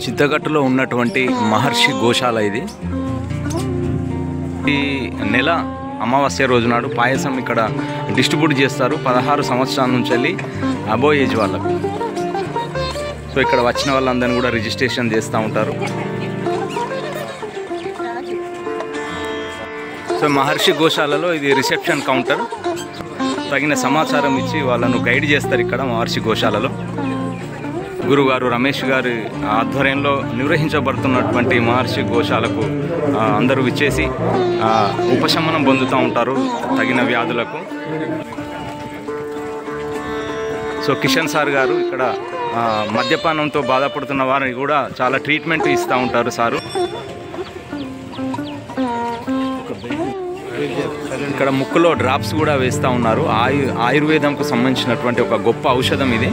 చిత్తగట్టులో ఉన్నటువంటి మహర్షి గోశాల ఇది. ఈ నెల అమావాస్య రోజు నాడు పాయసం ఇక్కడ డిస్ట్రిబ్యూట్ చేస్తారు 16 సంవత్సరాల నుంచి వెళ్ళి అబో ఏజ్ వాళ్ళకు. సో ఇక్కడ వచ్చిన వాళ్ళందరినీ కూడా రిజిస్ట్రేషన్ చేస్తూ ఉంటారు. సో మహర్షి గోశాలలో ఇది రిసెప్షన్ కౌంటర్. తగిన సమాచారం ఇచ్చి వాళ్ళను గైడ్ చేస్తారు ఇక్కడ మహర్షి గోశాలలో. గురుగారు రమేష్ గారి ఆధ్వర్యంలో నిర్వహించబడుతున్నటువంటి మహర్షి గోశాలకు అందరూ విచ్చేసి ఉపశమనం పొందుతూ ఉంటారు తగిన వ్యాధులకు. సో కిషన్ సార్ గారు ఇక్కడ మద్యపానంతో బాధపడుతున్న వారిని కూడా చాలా ట్రీట్మెంట్ ఇస్తూ ఉంటారు సారు. ఇక్కడ ముక్కులో డ్రాప్స్ కూడా వేస్తూ ఉన్నారు. ఆయుర్వేదంకు సంబంధించినటువంటి ఒక గొప్ప ఔషధం ఇది.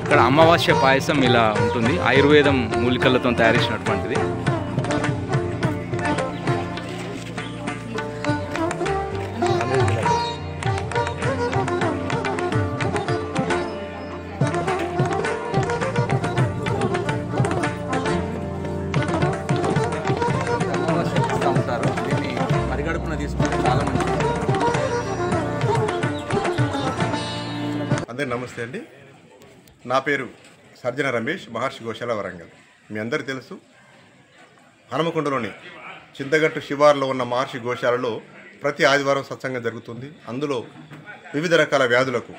ఇక్కడ అమావాస్య పాయసం ఇలా ఉంటుంది, ఆయుర్వేదం మూలికలతో తయారు చేసినటువంటిది. దీన్ని పరిగడుపున తీసుకుంటే చాలా మంచిది. అందరికీ నమస్తే అండి. నా పేరు సర్జన రమేష్, మహర్షి గోశాల వరంగల్. మీ అందరికీ తెలుసు, హనుమకొండలోని చింతగట్టు శివార్లో ఉన్న మహర్షి గోశాలలో ప్రతి ఆదివారం సత్సంగం జరుగుతుంది. అందులో వివిధ రకాల వ్యాధులకు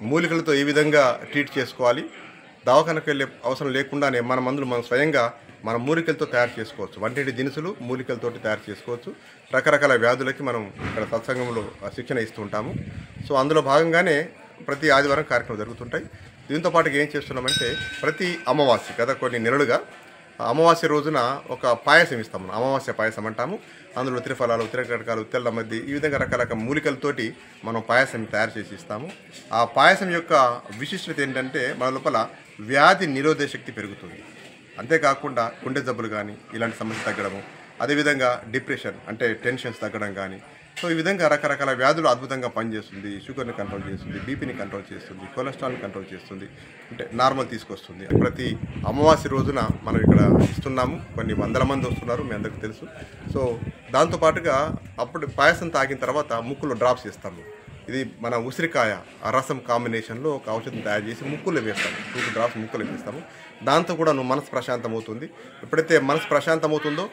మూలికలతో ఏ విధంగా ట్రీట్ చేసుకోవాలి, దవాఖానకు వెళ్ళే అవసరం లేకుండానే మన మందులు మనం స్వయంగా మన మూలికలతో తయారు చేసుకోవచ్చు. వంటింటి దినుసులు మూలికలతోటి తయారు చేసుకోవచ్చు. రకరకాల వ్యాధులకి మనం ఇక్కడ సత్సంగంలో శిక్షణ ఇస్తూ ఉంటాము. సో అందులో భాగంగానే ప్రతి ఆదివారం కార్యక్రమం జరుగుతుంటాయి. దీంతో పాటుగా ఏం చేస్తున్నామంటే ప్రతి అమావాస్య గత కొన్ని నెలలుగా అమావాస్య రోజున ఒక పాయసం ఇస్తాము. అమావాస్య పాయసం అంటాము. అందులో త్రిఫలాలు, తిరగటకాలు, తెల్లమద్ది ఈ విధంగా రకరకాల మూలికలతోటి మనం పాయసం తయారు చేసి ఇస్తాము. ఆ పాయసం యొక్క విశిష్టత ఏంటంటే మన లోపల వ్యాధి నిరోధక శక్తి పెరుగుతుంది. అంతేకాకుండా గుండె జబ్బులు కానీ ఇలాంటి సమస్య తగ్గడము, అదేవిధంగా డిప్రెషన్ అంటే టెన్షన్స్ తగ్గడం కానీ, సో ఈ విధంగా రకరకాల వ్యాధులు అద్భుతంగా పనిచేస్తుంది. షుగర్ని కంట్రోల్ చేస్తుంది, బీపీని కంట్రోల్ చేస్తుంది, కొలెస్ట్రాల్ని కంట్రోల్ చేస్తుంది, అంటే నార్మల్ తీసుకొస్తుంది. ప్రతి అమావాస్య రోజున మనం ఇక్కడ ఇస్తున్నాము. కొన్ని వందల మంది వస్తున్నారు, మీ అందరికీ తెలుసు. సో దాంతోపాటుగా అప్పుడు పాయసం తాగిన తర్వాత ముక్కులో డ్రాప్స్ ఇస్తాము. ఇది మన ఉసిరికాయ రసం కాంబినేషన్లో ఒక ఔషధం తయారు చేసి ముక్కులో వేస్తాము. 2 డ్రాప్స్ ముక్కులో వేస్తాము. దాంతో కూడా మనసు ప్రశాంతం అవుతుంది. ఎప్పుడైతే మనసు ప్రశాంతం అవుతుందో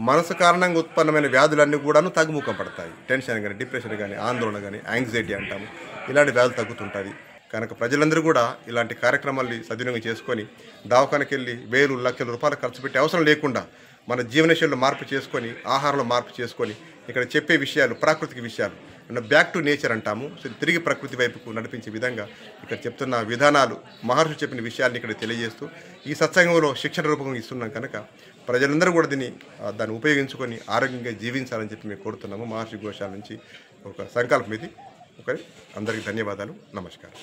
మనసు కారణంగా ఉత్పన్నమైన వ్యాధులన్నీ కూడాను తగ్గుముఖం పడతాయి. టెన్షన్ కానీ, డిప్రెషన్ కానీ, ఆందోళన కానీ, యాంగ్జైటీ అంటాము, ఇలాంటి వ్యాధులు తగ్గుతుంటుంది. కనుక ప్రజలందరూ కూడా ఇలాంటి కార్యక్రమాల్ని సద్వినియోగం చేసుకొని దవాఖానకి వెళ్ళి వేలు లక్షల రూపాయలు ఖర్చు పెట్టే అవసరం లేకుండా మన జీవనశైలిలో మార్పు చేసుకొని, ఆహారంలో మార్పు చేసుకొని, ఇక్కడ చెప్పే విషయాలు ప్రాకృతిక విషయాలు బ్యాక్ టు నేచర్ అంటాము. సో తిరిగి ప్రకృతి వైపుకు నడిపించే విధంగా ఇక్కడ చెప్తున్న విధానాలు, మహర్షులు చెప్పిన విషయాన్ని ఇక్కడ తెలియజేస్తూ ఈ సత్సంగంలో శిక్షణ రూపంగా ఇస్తున్నాం. కనుక ప్రజలందరూ కూడా దాన్ని ఉపయోగించుకొని ఆరోగ్యంగా జీవించాలని చెప్పి మేము కోరుతున్నాము. మహర్షి గోశాల నుంచి ఒక సంకల్పం ఇది. అందరికీ ధన్యవాదాలు, నమస్కారం.